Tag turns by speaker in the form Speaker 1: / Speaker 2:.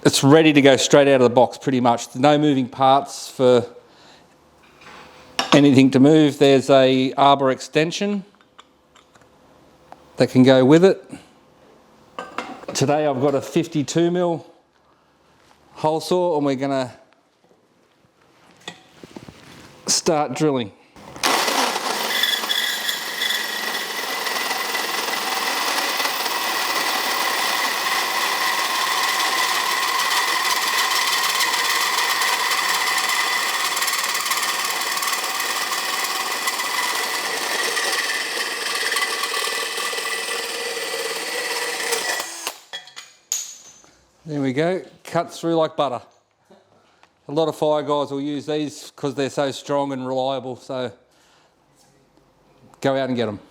Speaker 1: it's ready to go straight out of the box pretty much. No moving parts for anything to move. There's a arbor extension that can go with it. Today I've got a 52mm hole saw and we're going to start drilling. There we go, cut through like butter. A lot of fire guys will use these because they're so strong and reliable, so go out and get them.